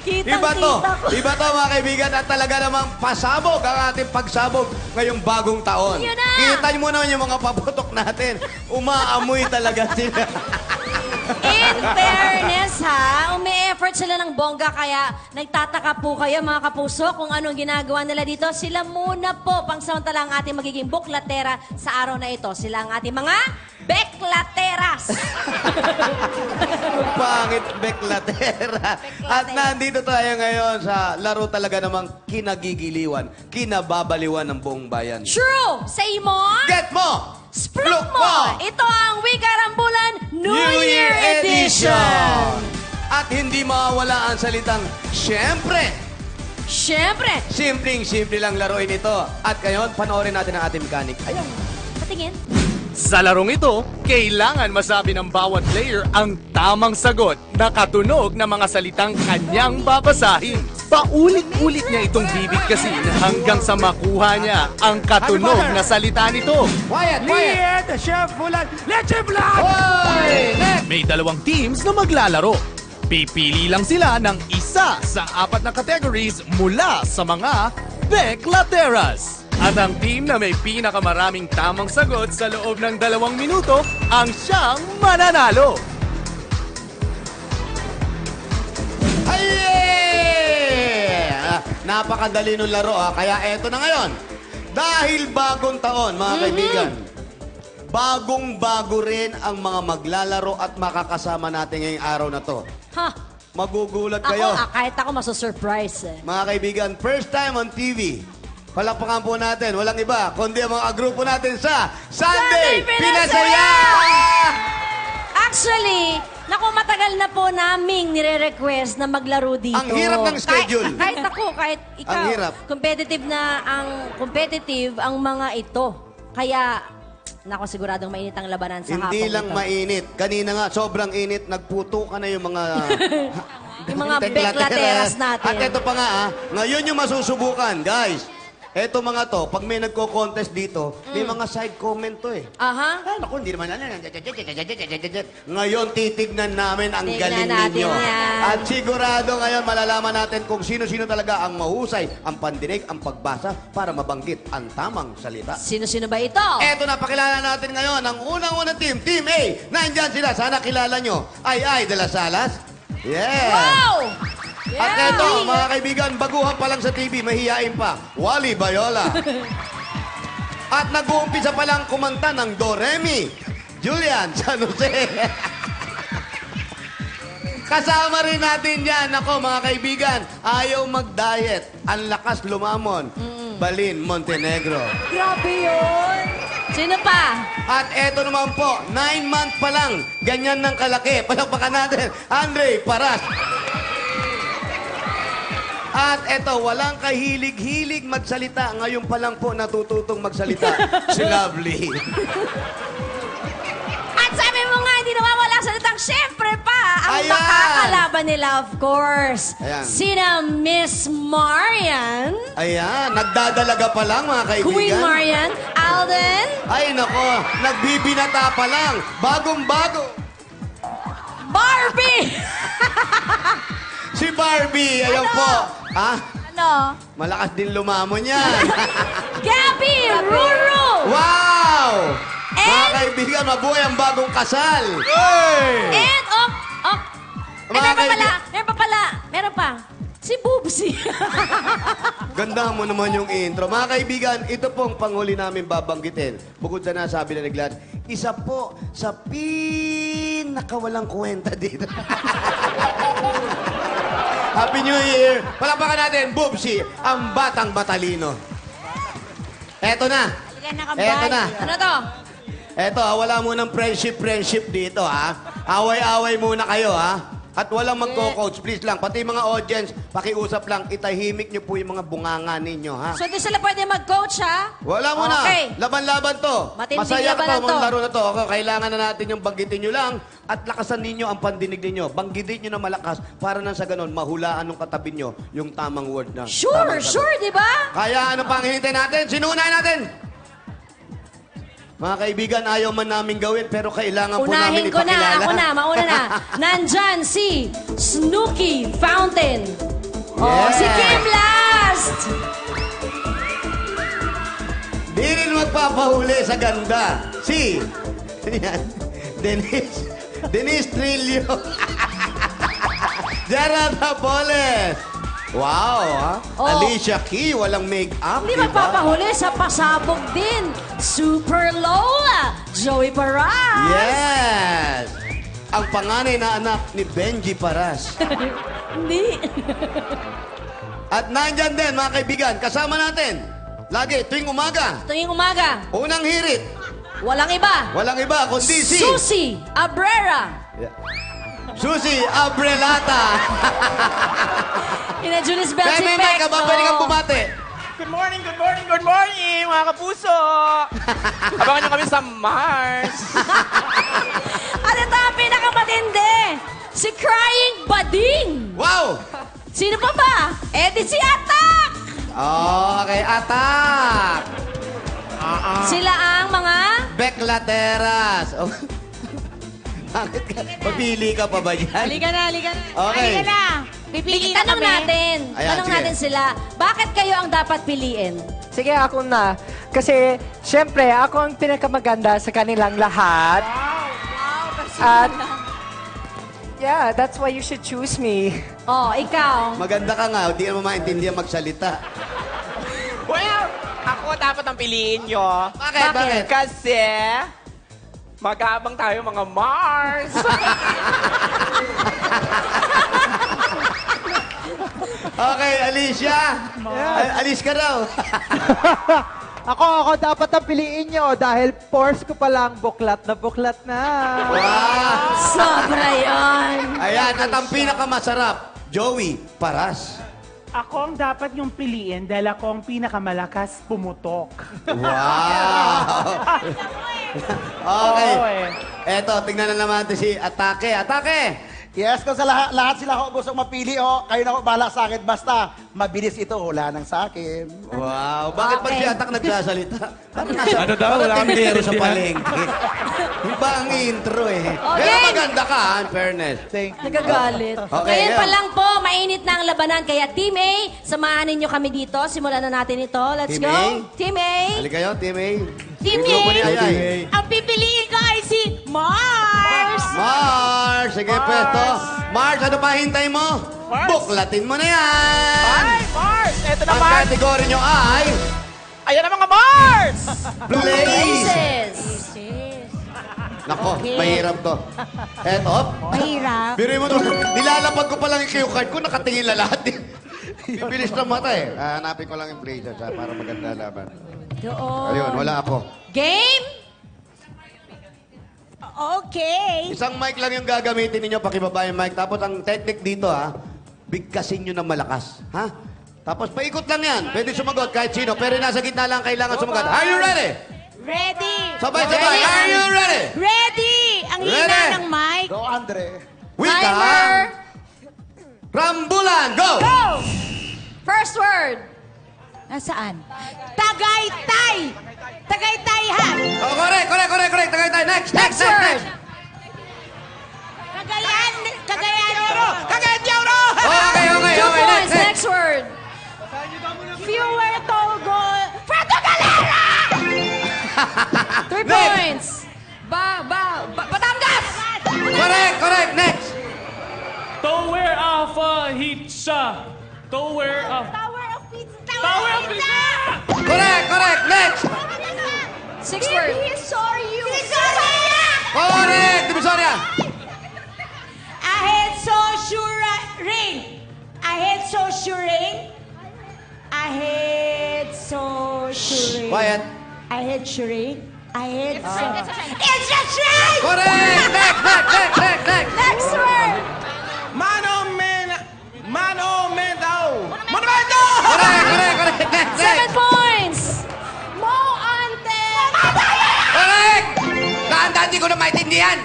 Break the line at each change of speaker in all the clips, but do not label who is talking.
Kitang-kita ko.
Iba to mga kaibigan at talaga namang pasabog ang ating pagsabog ngayong bagong taon.
Yun na!
Kita niyo mo naman yung mga paputok natin. Umaamoy talaga sila.
In fairness ha, umi-effort sila ng bongga kaya nagtataka po kayo mga kapuso kung anong ginagawa nila dito. Sila muna po pangsamantala ang ating magiging buklatera sa araw na ito. Sila ang ating mga beklateras.
Pangit beklatera. At nandito tayo ngayon sa laro talaga namang kinagigiliwan, kinababaliwan ng buong bayan.
True! Say mo!
Get mo!
Spluk mo! Ito ang Wikarambulan New Year Edition!
At hindi mawawala ang salitang siyempre.
Siyempre!
Simpleng-simple lang laruin ito. At ngayon, panoorin natin ang ating mechanic. Ayan.
Patingin.
Sa larong ito, kailangan masabi ng bawat player ang tamang sagot na katunog ng mga salitang kanyang babasahin. Paulit-ulit niya itong bibigkasin hanggang sa makuha niya ang katunog na salita nito.
Quiet!
Liet, Chef Bulan, Leche Blanc!
Hoy! Next!
May dalawang teams na maglalaro. Pipili lang sila ng isa sa 4 na categories mula sa mga Beklateras. At ang team na may pinakamaraming tamang sagot sa loob ng 2 minuto ang siyang mananalo.
Napakadali nung laro kaya eto na ngayon. Dahil bagong taon, mga kaibigan, bagong-bago rin ang mga maglalaro at makakasama natin ngayong araw na to.
Ha?
Magugulat
Ako,
kayo.
kahit ako masasurprise eh.
Mga kaibigan, first time on TV. Palakpakan po natin, walang iba, kundi ang mga grupo natin sa Sunday Pinasaya!
Actually, naku, matagal na po naming nire-request na maglaro dito.
Ang hirap ng schedule.
Kahit ako, kahit ikaw.
Ang hirap.
Competitive ang mga ito. Kaya, naku, siguradong mainit ang labanan sa hapong
Hindi lang
ito.
mainit. Kanina nga, sobrang init, nagputukan na yung mga...
Yung mga beklateras natin.
At ito pa nga, ngayon yung masusubukan, guys. Eto mga to, pag may nagko-contest dito, may mga side comment to eh.
Aha.
Ay, naku, hindi naman. Ngayon, titignan namin ang galing
Tignan natin
ninyo.
yan.
At sigurado ngayon, malalaman natin kung sino-sino talaga ang mahusay, ang pandinig, ang pagbasa, para mabanggit ang tamang salita.
Sino-sino ba ito?
Eto na, pakilala natin ngayon ang unang-unang team, Team A. Nandyan sila, sana kilala nyo. Ay de las Salas. Yeah!
Wow!
At eto, mga kaibigan, baguhan pa lang sa TV, mahihain pa. Wally Bayola. At nag-uumpisa pa lang kumanta ng Do Remi. Julian San Jose. Kasama rin natin yan. Ako, mga kaibigan, ayaw mag-diet. Ang lakas lumamon. Balin Montenegro.
Grabe yun! Sino pa?
At eto naman po, 9 months pa lang, ganyan ng kalaki. Palakpakan natin, Andre Paras. At eto, walang kahilig-hilig magsalita. Ngayon pa lang po natututong magsalita. Si Lovely.
At sabi mo nga, hindi nawawala sa salitang syempre pa. Ang
Ayan.
makakalaban nila, of course.
Ayan.
Sina Miss Marian,
Ayan, nagdadalaga pa lang mga kaibigan.
Queen Marian, Alden,
Ay nako, nagbibinata pa lang. Bagong-bago.
Barbie!
Si Barbie, ayan
Ano?
po. Ah,
Ano?
malakas din lumamon yan.
Gabby! Ruru!
Wow! Mga
And-
kaibigan, mabuhay ang bagong kasal.
And,
Mga
meron pa. Si Boobsy.
Ganda mo naman yung intro. Mga kaibigan, ito pong panghuli namin babanggitin. Bukod sa nasabi na ni Gladys, isa po sa pinakawalang kwenta dito. Happy New Year! Palapakan natin, Boobsy, ang batang batalino. Eto na. Eto na.
Ano to?
Eto, wala munang friendship dito, ha? Away-away muna kayo, ha? At walang magko-coach, please lang. Pati mga audience, pakiusap lang, itahimik niyo po yung mga bunganga ninyo, ha?
So, di sila pwede mag-coach, ha?
Wala muna.
Okay.
Laban-laban to.
Matinding
Masaya ka
labanan
to,
to.
laro na to. Okay, kailangan na natin yung banggitin nyo lang at lakasan ninyo ang pandinig ninyo. Banggitin nyo na malakas para nang sa ganun, mahulaan nung katabi nyo yung tamang word na.
Sure,
tamang sagot.
sure, di ba?
Kaya ano pang hinintay natin? Sinunahin natin? Mga kaibigan, ayaw man namin gawin, pero kailangan po
Unahin
namin
ko na,
ipakilala.
ako na, mauna na. Nandyan si Snooki Fountain. Oh,
Yeah.
si Kim Last.
Di rin magpapahuli sa ganda. Si, yan, Denise Trillo. Gerard Napoles. Wow, ha?
Oh.
Alicia Key, walang make-up.
Hindi
diba?
magpapahuli sa pasabog din. Super Lola, Joey Paras.
Yes! Ang panganay na anak ni Benji Paras.
Hindi.
At nandyan din, mga kaibigan, kasama natin. Lagi, tuwing umaga,
Tuwing umaga,
unang hirit.
walang iba.
Walang iba, kundi si
Susie Abrera.
Susie Abrelata.
Ina Julius Bell
Kaya may mic ka ba? Pwede kang bumati.
Good morning, good morning, good morning, mga kapuso! Abangan nyo kami sa Mars!
At ito ang pinakamatindi, si Crying Bading.
Wow!
Sino pa ba? Eddie si Atak.
Okay, atak!
Sila ang mga...
Beklateras. Oh. Bakit ka? Papili ka pa ba yan?
Halika na.
Okay.
Halika na. Pipili na
Tanong
natin.
Ayan,
Tanong
sige.
natin sila. Bakit kayo ang dapat piliin?
Sige, ako na. Kasi, syempre, ako ang pinakamaganda sa kanilang lahat. At, yeah, that's why you should choose me.
Oh, ikaw.
Maganda ka nga, hindi mo maintindihan magsalita.
Well, ako dapat ang piliin nyo.
Bakit?
Kasi, maghabang tayo mga Mars!
Okay, Alicia. Alis ka daw.
Ako dapat ang piliin nyo dahil force ko palang buklat na.
Wow.
Sobra yun.
Ayan, at ang pinakamasarap, Joey Paras.
Ako ang dapat yung piliin dahil ako ang pinakamalakas pumutok.
Wow. Okay.
Oo eh.
Eto, tingnan na naman natin si Atake. Atake!
Yes, kung sa lahat sila ako gustong mapili, kayo na ako bahala sa akin. Basta, mabilis ito, wala nang sa akin.
Wow. Bakit pag
Okay.
si Atak nagsasalita?
Ano daw? Wala kami
tindero sa
naiintindihan.
palengke. Iba ang intro eh.
Okay.
Pero maganda ka, in fairness.
Thank you.
Nagagalit.
Okay,
Ngayon
yeah.
pa lang po, mainit na ang labanan. Kaya Team A, samahan ninyo kami dito. Simulan na natin ito. Let's
Team
go.
A?
Team A.
Halika kayo, Team A.
Team
Yung grupo
A.
ni Ayay.
Ang pipiliin ko ay si Mars.
Mars! Sige, pwesto. Mars, ano pa hintay mo?
Mars.
Buklatin mo na yan!
Ay, Mars! Ito
Ang
naman!
kategory nyo ay...
Ayan ang mga Mars!
Blaze!
Places.
Nako, mahirap to. Eto.
Mahirap.
Biro mo to. Nilalapag ko pa lang yung cue card ko, nakatingin na lahat. Bibilis ng mata eh. Hanapin ko lang yung Blazers para maganda laban.
Doon.
Ayun, wala ako.
Game? Okay.
Isang mic lang yung gagamitin ninyo, pakibaba yung mic. Tapos ang technique dito bigkasin nyo ng malakas. Ha? Tapos paikot lang yan. Pwede sumagot kahit sino. Pero nasa gitna lang kailangan sumagot. Are you ready?
Ready.
Sabay-sabay. Are you ready?
Ready. Ang hina
Ready.
ng mic.
Go, Andre.
Wika.
Timer.
Rambulan. Go!
Go! First word. Nasaan? Tagaytay. Tagaytayhan.
Oh, correct. Tagay. Next.
Next word.
Cagayan de Oro!
Okay.
Two points.
Next.
Next word. Fewer Togo. Fredo Galera! 3
Next.
points. Batangas!
Correct. Next.
Tower of Hitsa. Tower of...
Tower of Pizza.
Tower of Pizza!
Correct. Next.
6 word. Sorry.
Correct. Divisoria.
Ahead so sure ring. Ahead so sure ring. Ahead so sure ring.
Quiet.
Ahead sure ring. Ahead so... It's just right!
Correct. Next.
Next word.
Monumento!
Correct. Next.
7 points. Mo ante.
Correct. Dahan-dahan, di ko na maintindihan.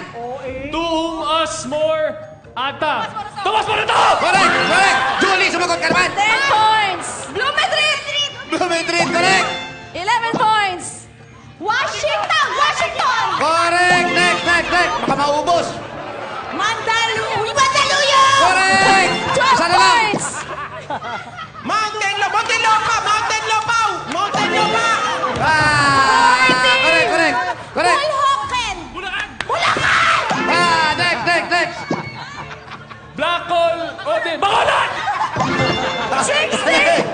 To whom us more ata. Tumas mo na to!
Correct. Julie, sumagot ka naman.
10 points. Blue Madrid.
Blue Madrid, correct.
11 points. Washington.
Correct! Next! Baka maubos.
Mandaluyong!
Correct!
12
Isa na lang.
points!
Mountain Lopa!
Correct!
Bulhoken!
Next!
Black hole. Odin. Bacolod!
16!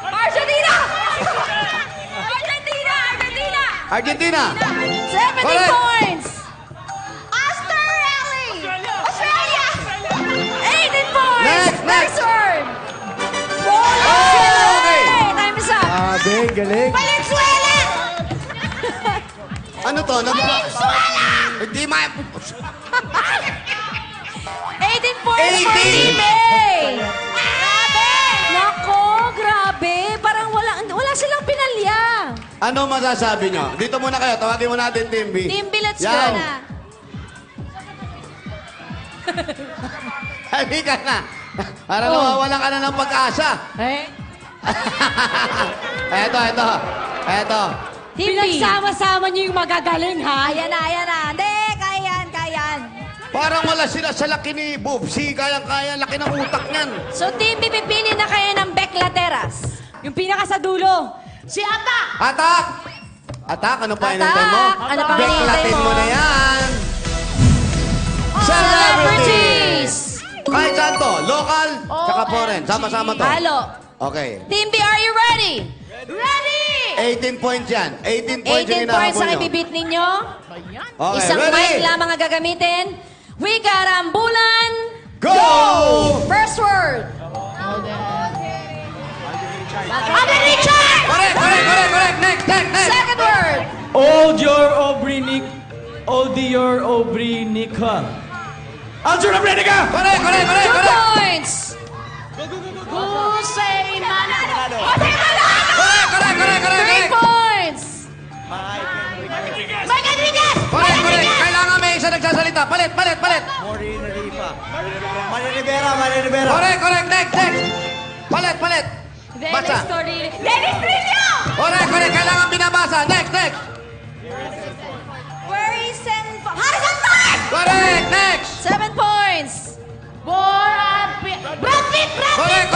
Argentina!
Argentina!
70
Correct.
points! Australia! 18 points!
Next.
word!
Okay.
Time is up!
Grabe, galing.
Valenzuela!
Ano to? Hindi ma...
18 points for
18.
Team A! Grabe! Nako, grabe. Parang wala silang pinalya.
Ano masasabi nyo? Dito muna kayo. Tawagin mo natin Team B.
Team B, let's go
Yan.
na.
Halika na. Para nawawalan ka na ng pag-asa. Eto.
Team B. Pinagsama-sama niyo yung magagaling, ha? Ayan na. Hindi, kayan.
Parang wala sila sa laki ni Bubsy. Kayang-kaya, laki ng utak niyan.
So, Team B, pipili na kayo ng Beclateras. Yung pinaka sa dulo. Si Ata!
Atak, ano pa inantay mo?
Ano pa hinihintay
Beklatin
mo?
mo na yan.
Celebrities!
Kahit saan to, local, tsaka foreign. Sama-sama to.
Halo.
Okay.
Team B, are you ready? Ready!
18 points yan. 18 points yung
18 points
hinahabol
ang
nyo.
ibibit ninyo.
Okay,
Isang
ready?
mic lamang ang gagamitin. Wikarambulan.
Go!
First word. Alden Richard!
Correct. Next.
Second word.
Old your Obrinik. Your Obrinika. Aljura Brenica!
Correct.
2 points. Jose Manalo.
Correct.
3 points. Mike Enriquez!
Correct. Kailangan may isa nagsasalita. Palit.
Maria Rivera.
Correct. Next. Palit. Basa.
Dennis Trillo!
Correct. Kailangan binabasa. Next.
Where is Harrison Ford!
Correct. Next.
7 points. Brad Pitt!
Correct.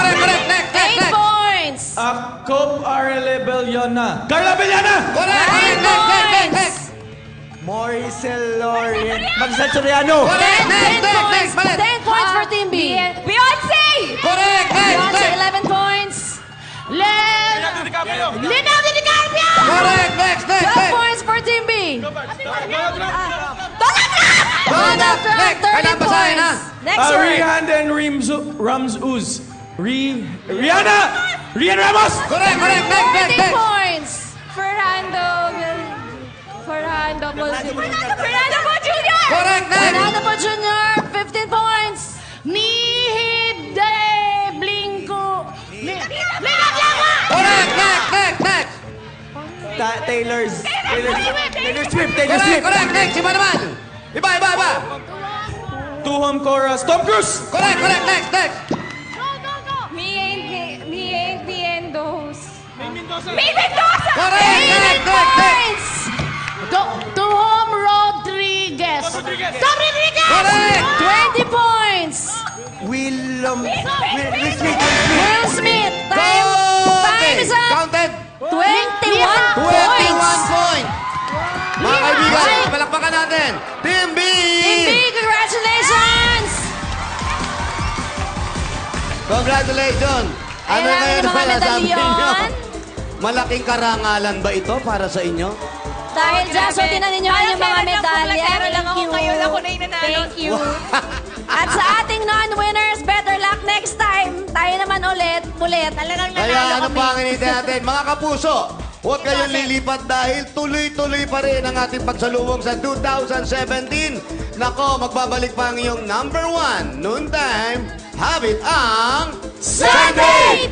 Next.
8 points.
Cope Arlebeliana. Carla Beliana!
Correct.
9 points.
Mauricel Lorien. Magsal Soriano.
Correct.
10
Next. Palit.
10 points for Team B. Beyonce!
Correct.
Beyonce,
Next.
11 points. Leonardo DiCaprio!
Correct. Next.
12 points for Team B. Donald Trump,
Next.
13
Kailangan basahin, ha?
points. Next word.
Rihanna and Ramsuz. Rihanna Ramos!
Correct.
14
Next.
points. Fernando Po Jr.
Correct. Next.
Fernando Po Jr. 15 points. Mihid de Blinko.
Correct. Next.
Taylor Swift.
Correct. Next. Iba naman. Iba.
Tuham Chorus. Tom Cruise!
Correct. Next.
Me ain't Viendos. May Mendoza.
Correct.
18
Next.
points. Tuhom Rodriguez. Tom Rodriguez.
Correct.
20 points.
Will
Smith. Time is up.
Counted.
21
21
points.
points. Mga kaibigan, palakpakan natin. Team B!
Team B, congratulations!
Congratulations! Ano
Kailangan
ngayon
ng mga
pala sabi
medalyon.
niyo? Malaking karangalan ba ito para sa inyo?
Dahil dyan, suotin na ninyo yung mga medalya. Thank you. At sa ating non-winners, better luck next time. Tayo naman ulit. Talagang
Kaya ano pa ang hinihintay natin? Mga kapuso, huwag kayong lilipat dahil tuloy-tuloy pa rin ang ating pagsalubong sa 2017. Nako, magbabalik pa ang iyong #1 noontime habit ang
Sunday